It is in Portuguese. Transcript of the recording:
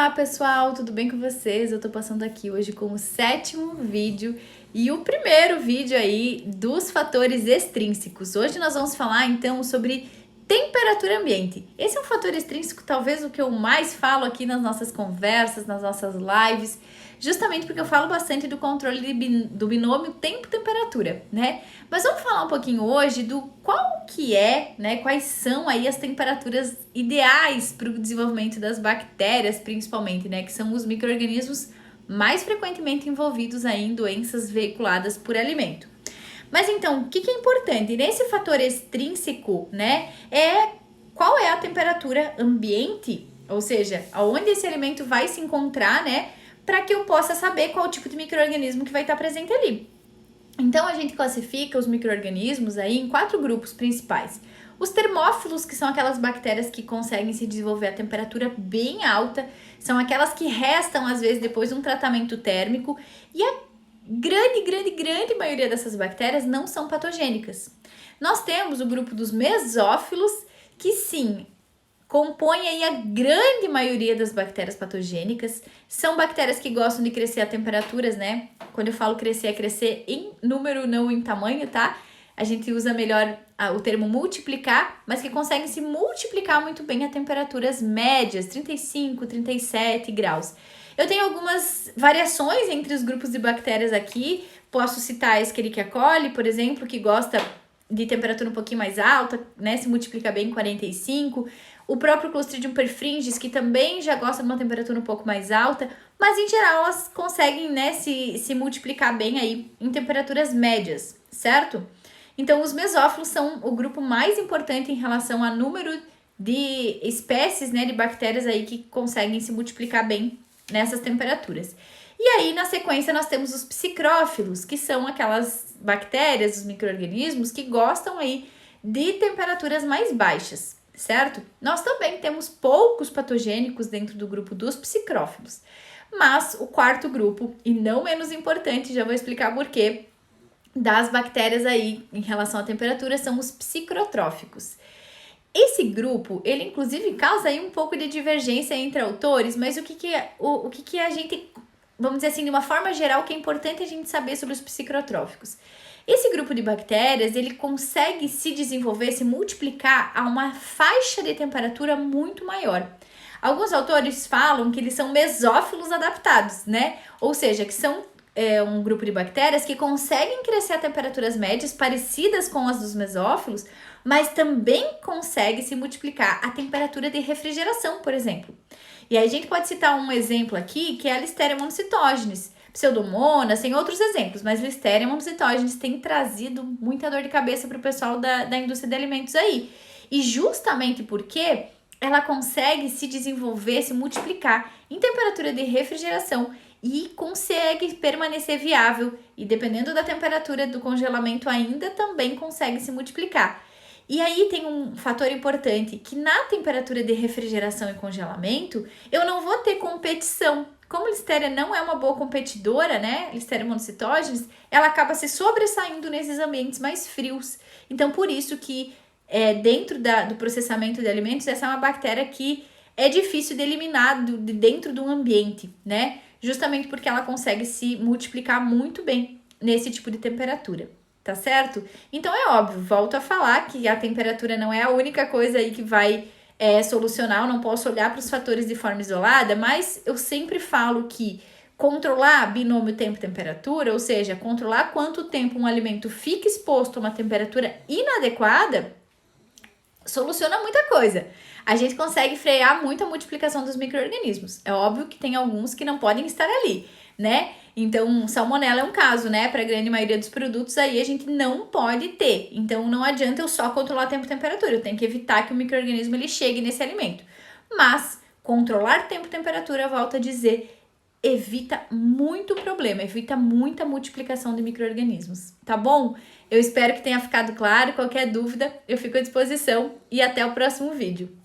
Olá pessoal, tudo bem com vocês? Eu tô passando aqui hoje com o 7º vídeo e o primeiro vídeo aí dos fatores extrínsecos. Hoje nós vamos falar então sobre temperatura ambiente. Esse é um fator extrínseco, talvez o que eu mais falo aqui nas nossas conversas, nas nossas lives, justamente porque eu falo bastante do controle do binômio tempo-temperatura, né? Mas vamos falar um pouquinho hoje do qual que é, né? Quais são aí as temperaturas ideais para o desenvolvimento das bactérias, principalmente, né? Que são os micro-organismos mais frequentemente envolvidos aí em doenças veiculadas por alimento. Mas então, o que é importante? Nesse fator extrínseco, né? Qual é a temperatura ambiente, ou seja, aonde esse alimento vai se encontrar, né? Para que eu possa saber qual tipo de micro-organismo que vai estar presente ali. Então, a gente classifica os micro-organismos aí em 4 grupos principais. Os termófilos, que são aquelas bactérias que conseguem se desenvolver a temperatura bem alta, são aquelas que restam, às vezes, depois de um tratamento térmico, e a grande maioria dessas bactérias não são patogênicas. Nós temos o grupo dos mesófilos, que sim, compõe aí a grande maioria das bactérias patogênicas. São bactérias que gostam de crescer a temperaturas, né? Quando eu falo crescer, é crescer em número, não em tamanho, tá? A gente usa melhor o termo multiplicar, mas que conseguem se multiplicar muito bem a temperaturas médias, 35, 37 graus. Eu tenho algumas variações entre os grupos de bactérias aqui. Posso citar a Escherichia coli, por exemplo, que gosta de temperatura um pouquinho mais alta, né? Se multiplica bem em 45. O próprio Clostridium perfringens, que também já gosta de uma temperatura um pouco mais alta, mas em geral elas conseguem, né, se multiplicar bem aí em temperaturas médias, certo? Então os mesófilos são o grupo mais importante em relação a número de espécies, né, de bactérias aí que conseguem se multiplicar bem nessas temperaturas. E aí, na sequência, nós temos os psicrófilos, que são aquelas bactérias, os micro-organismos que gostam aí de temperaturas mais baixas, certo? Nós também temos poucos patogênicos dentro do grupo dos psicrófilos. Mas o 4º grupo, e não menos importante, já vou explicar por quê, das bactérias aí em relação à temperatura, são os psicrotróficos. Esse grupo, ele inclusive causa aí um pouco de divergência entre autores, mas o que a gente, vamos dizer assim, de uma forma geral, que é importante a gente saber sobre os psicrotróficos. Esse grupo de bactérias, ele consegue se desenvolver, se multiplicar a uma faixa de temperatura muito maior. Alguns autores falam que eles são mesófilos adaptados, né? Ou seja, que são um grupo de bactérias que conseguem crescer a temperaturas médias parecidas com as dos mesófilos, mas também consegue se multiplicar a temperatura de refrigeração, por exemplo. E aí a gente pode citar um exemplo aqui, que é a Listeria monocytogenes, Pseudomonas, tem outros exemplos, mas Listeria monocytogenes tem trazido muita dor de cabeça para o pessoal da indústria de alimentos aí. E justamente porque ela consegue se desenvolver, se multiplicar em temperatura de refrigeração e consegue permanecer viável, e dependendo da temperatura do congelamento ainda também consegue se multiplicar. E aí tem um fator importante, que na temperatura de refrigeração e congelamento, eu não vou ter competição. Como a Listeria não é uma boa competidora, né, Listeria monocytogenes, ela acaba se sobressaindo nesses ambientes mais frios. Então, por isso que dentro do processamento de alimentos, essa é uma bactéria que é difícil de eliminar de dentro de um ambiente, né? Justamente porque ela consegue se multiplicar muito bem nesse tipo de temperatura, tá certo? Então é óbvio, volto a falar que a temperatura não é a única coisa aí que vai solucionar, eu não posso olhar para os fatores de forma isolada, mas eu sempre falo que controlar binômio tempo-temperatura, ou seja, controlar quanto tempo um alimento fica exposto a uma temperatura inadequada, soluciona muita coisa. A gente consegue frear muito a multiplicação dos micro-organismos. É óbvio que tem alguns que não podem estar ali, né? Então, salmonela é um caso, né? Para a grande maioria dos produtos aí a gente não pode ter. Então, não adianta eu só controlar tempo e temperatura. Eu tenho que evitar que o micro-organismo ele chegue nesse alimento. Mas, controlar tempo e temperatura, volto a dizer, evita muito problema, evita muita multiplicação de micro-organismos, tá bom? Eu espero que tenha ficado claro. Qualquer dúvida, eu fico à disposição e até o próximo vídeo.